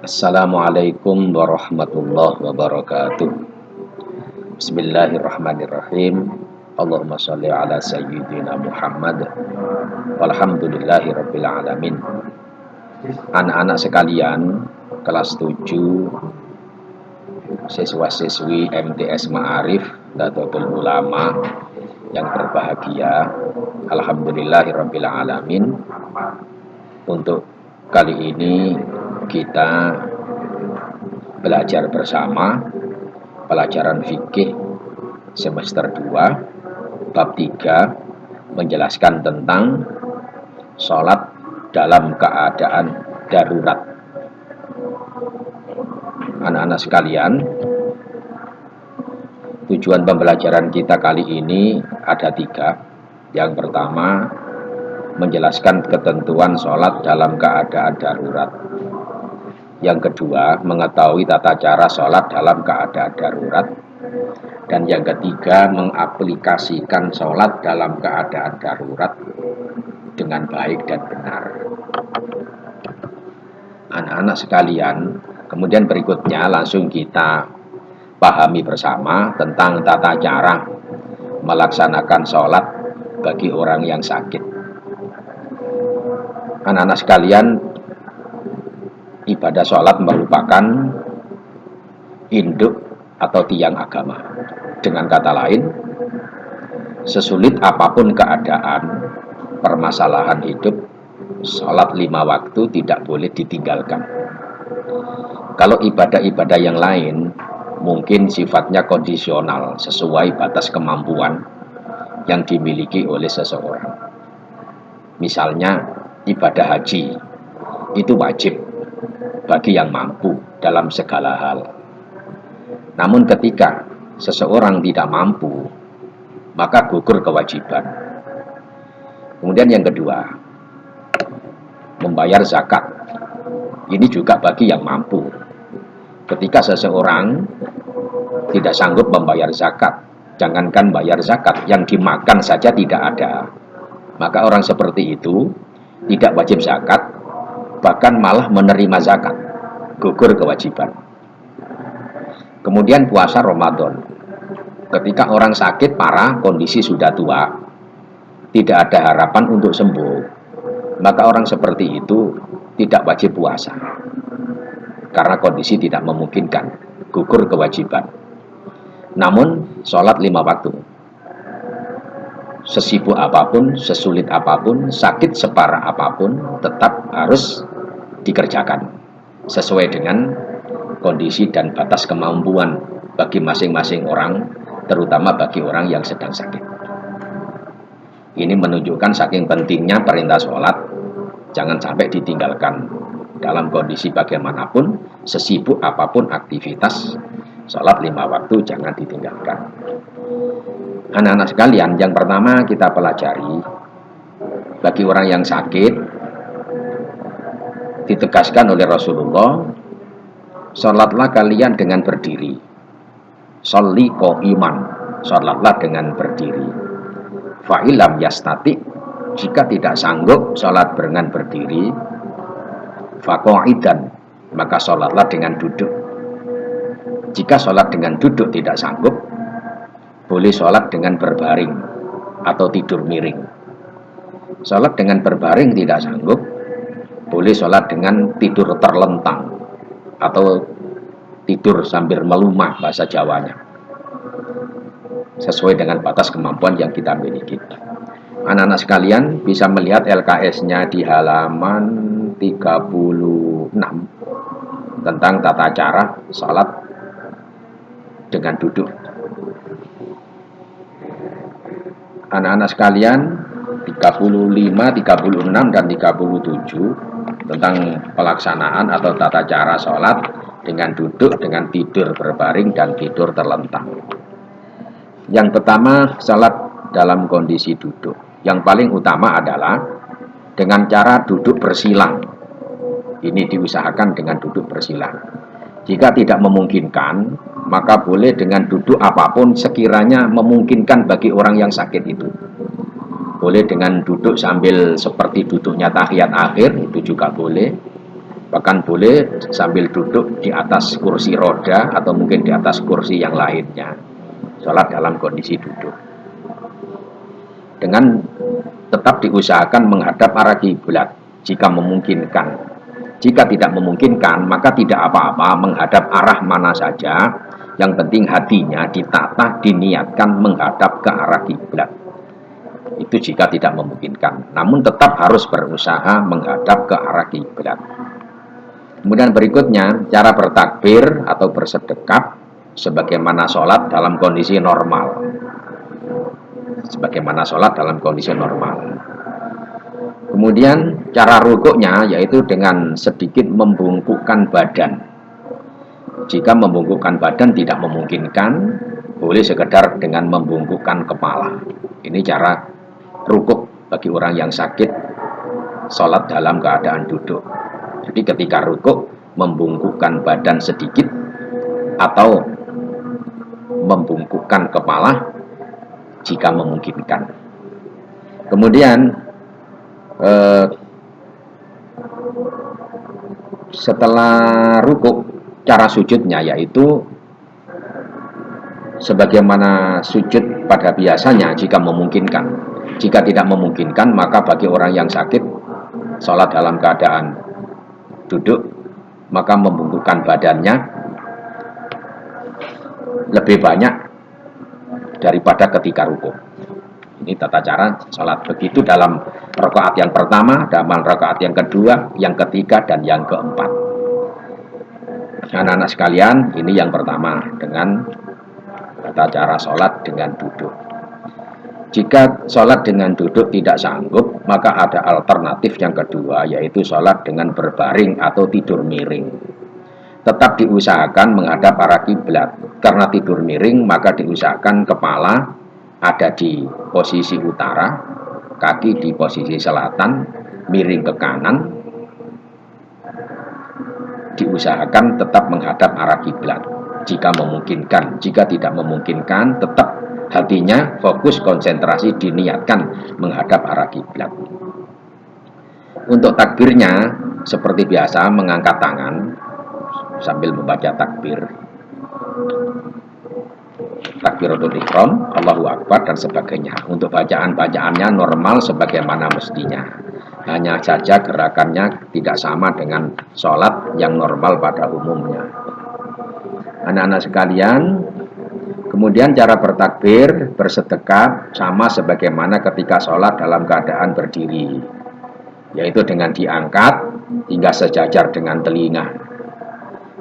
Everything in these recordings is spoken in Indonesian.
Assalamualaikum warahmatullahi wabarakatuh. Bismillahirrahmanirrahim. Allahumma sholli ala sayyidina Muhammad. Walhamdulillahi rabbil alamin. Anak-anak sekalian, kelas 7, siswa-siswi MTS Ma'arif Nahdlatul Ulama yang berbahagia, alhamdulillahi rabbil alamin. Untuk kali ini kita belajar bersama pelajaran fikih semester 2 bab 3 menjelaskan tentang sholat dalam keadaan darurat. Anak-anak sekalian, tujuan pembelajaran kita kali ini ada 3. Yang pertama, menjelaskan ketentuan sholat dalam keadaan darurat. Yang kedua, mengetahui tata cara sholat dalam keadaan darurat. Dan yang ketiga, mengaplikasikan sholat dalam keadaan darurat dengan baik dan benar. Anak-anak sekalian, kemudian berikutnya langsung kita pahami bersama tentang tata cara melaksanakan sholat bagi orang yang sakit. Anak-anak sekalian, ibadah sholat merupakan induk atau tiang agama. Dengan kata lain, sesulit apapun keadaan, permasalahan hidup, sholat 5 waktu tidak boleh ditinggalkan. Kalau ibadah-ibadah yang lain mungkin sifatnya kondisional, sesuai batas kemampuan yang dimiliki oleh seseorang. Misalnya ibadah haji, itu wajib bagi yang mampu dalam segala hal. Namun ketika seseorang tidak mampu, maka gugur kewajiban. Kemudian yang kedua, membayar zakat. Ini juga bagi yang mampu. Ketika seseorang tidak sanggup membayar zakat, jangankan bayar zakat, yang dimakan saja tidak ada, maka orang seperti itu tidak wajib zakat, bahkan malah menerima zakat, gugur kewajiban. Kemudian puasa Ramadan. Ketika orang sakit parah, kondisi sudah tua, tidak ada harapan untuk sembuh, maka orang seperti itu tidak wajib puasa karena kondisi tidak memungkinkan, gugur kewajiban. Namun sholat 5 waktu, sesibuk apapun, sesulit apapun, sakit separah apapun, tetap harus dikerjakan sesuai dengan kondisi dan batas kemampuan bagi masing-masing orang, terutama bagi orang yang sedang sakit. Ini menunjukkan saking pentingnya perintah sholat, jangan sampai ditinggalkan dalam kondisi bagaimanapun, sesibuk apapun aktivitas, sholat 5 waktu jangan ditinggalkan. Anak-anak sekalian, yang pertama kita pelajari, bagi orang yang sakit, ditegaskan oleh Rasulullah, sholatlah kalian dengan berdiri. Sholli qa'iman, sholatlah dengan berdiri. Fa'ilam yastati, jika tidak sanggup sholat dengan berdiri, faqa'idan, maka sholatlah dengan duduk. Jika sholat dengan duduk tidak sanggup, boleh sholat dengan berbaring atau tidur miring. Sholat dengan berbaring tidak sanggup, boleh sholat dengan tidur terlentang atau tidur sambil melumah, bahasa Jawanya, sesuai dengan batas kemampuan yang kita miliki. Anak-anak sekalian bisa melihat LKS-nya di halaman 36 tentang tata cara sholat dengan duduk. Anak-anak sekalian, 35, 36, dan 37 tentang pelaksanaan atau tata cara sholat dengan duduk, dengan tidur berbaring, dan tidur terlentang. Yang pertama, sholat dalam kondisi duduk. Yang paling utama adalah dengan cara duduk bersilang. Ini diusahakan dengan duduk bersilang. Jika tidak memungkinkan, maka boleh dengan duduk apapun sekiranya memungkinkan bagi orang yang sakit itu. Boleh dengan duduk sambil seperti duduknya tahiyat akhir, itu juga boleh. Bahkan boleh sambil duduk di atas kursi roda atau mungkin di atas kursi yang lainnya. Sholat dalam kondisi duduk. Dengan tetap diusahakan menghadap arah kiblat jika memungkinkan. Jika tidak memungkinkan, maka tidak apa-apa menghadap arah mana saja. Yang penting hatinya ditata, diniatkan menghadap ke arah kiblat. Itu jika tidak memungkinkan. Namun tetap harus berusaha menghadap ke arah kiblat. Kemudian berikutnya, cara bertakbir atau bersedekap sebagaimana sholat dalam kondisi normal. Sebagaimana sholat dalam kondisi normal. Kemudian cara rukuknya yaitu dengan sedikit membungkukkan badan. Jika membungkukkan badan tidak memungkinkan, boleh sekedar dengan membungkukkan kepala. Ini cara rukuk bagi orang yang sakit sholat dalam keadaan duduk. Jadi ketika rukuk membungkukkan badan sedikit atau membungkukkan kepala jika memungkinkan. Kemudian setelah rukuk, cara sujudnya yaitu sebagaimana sujud pada biasanya jika memungkinkan. Jika tidak memungkinkan, maka bagi orang yang sakit sholat dalam keadaan duduk, maka membungkukkan badannya lebih banyak daripada ketika rukuk. Ini tata cara sholat. Begitu dalam rakaat yang pertama, dalam rakaat yang kedua, yang ketiga, dan yang keempat. Anak-anak sekalian, ini yang pertama dengan tata cara sholat dengan duduk. Jika sholat dengan duduk tidak sanggup, maka ada alternatif yang kedua, yaitu sholat dengan berbaring atau tidur miring. Tetap diusahakan menghadap arah kiblat. Karena tidur miring, maka diusahakan kepala ada di posisi utara, kaki di posisi selatan, miring ke kanan. Diusahakan tetap menghadap arah kiblat jika memungkinkan. Jika tidak memungkinkan, tetap hatinya fokus konsentrasi diniatkan menghadap arah kiblat. Untuk takbirnya seperti biasa mengangkat tangan sambil membaca takbir. Takbiratul ihram, Allahu Akbar dan sebagainya. Untuk bacaan-bacaannya normal sebagaimana mestinya. Hanya saja gerakannya tidak sama dengan sholat yang normal pada umumnya. Anak-anak sekalian, kemudian cara bertakbir, bersedekap sama sebagaimana ketika sholat dalam keadaan berdiri, yaitu dengan diangkat hingga sejajar dengan telinga.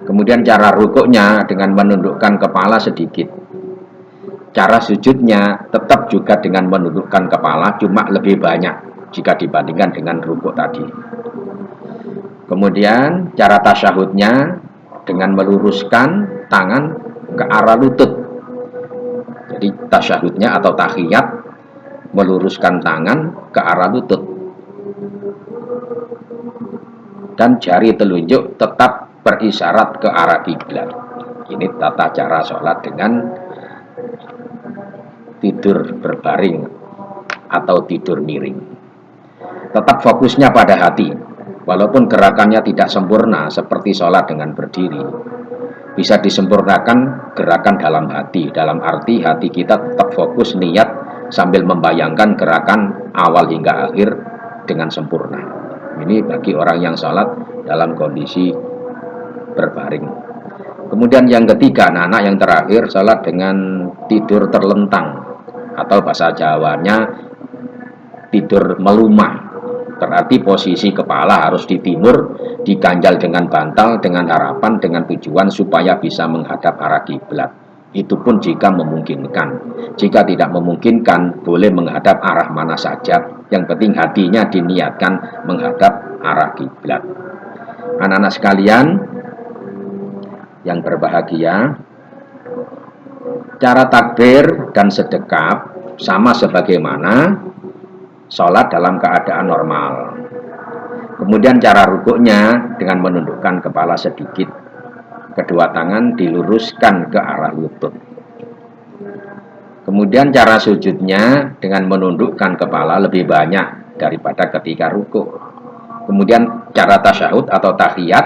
Kemudian cara rukuknya dengan menundukkan kepala sedikit. Cara sujudnya tetap juga dengan menundukkan kepala, cuma lebih banyak jika dibandingkan dengan rukuk tadi. Kemudian cara tasyahudnya dengan meluruskan tangan ke arah lutut. Jadi tasyahudnya atau tahiyat meluruskan tangan ke arah lutut. Dan jari telunjuk tetap berisyarat ke arah kiblat. Ini tata cara sholat dengan tidur berbaring atau tidur miring. Tetap fokusnya pada hati, walaupun gerakannya tidak sempurna seperti sholat dengan berdiri. Bisa disempurnakan gerakan dalam hati, dalam arti hati kita tetap fokus niat sambil membayangkan gerakan awal hingga akhir dengan sempurna. Ini bagi orang yang sholat dalam kondisi berbaring. Kemudian yang ketiga, anak-anak yang terakhir, sholat dengan tidur terlentang atau bahasa Jawanya tidur melumah. Berarti posisi kepala harus di timur, diganjal dengan bantal, dengan harapan, dengan tujuan supaya bisa menghadap arah kiblat. Itu pun jika memungkinkan. Jika tidak memungkinkan, boleh menghadap arah mana saja. Yang penting hatinya diniatkan menghadap arah kiblat. Anak-anak sekalian yang berbahagia, cara takbir dan sedekap sama sebagaimana sholat dalam keadaan normal. Kemudian cara rukuknya dengan menundukkan kepala sedikit. Kedua tangan diluruskan ke arah lutut. Kemudian cara sujudnya dengan menundukkan kepala lebih banyak daripada ketika rukuk. Kemudian cara tasyahud atau tahiyat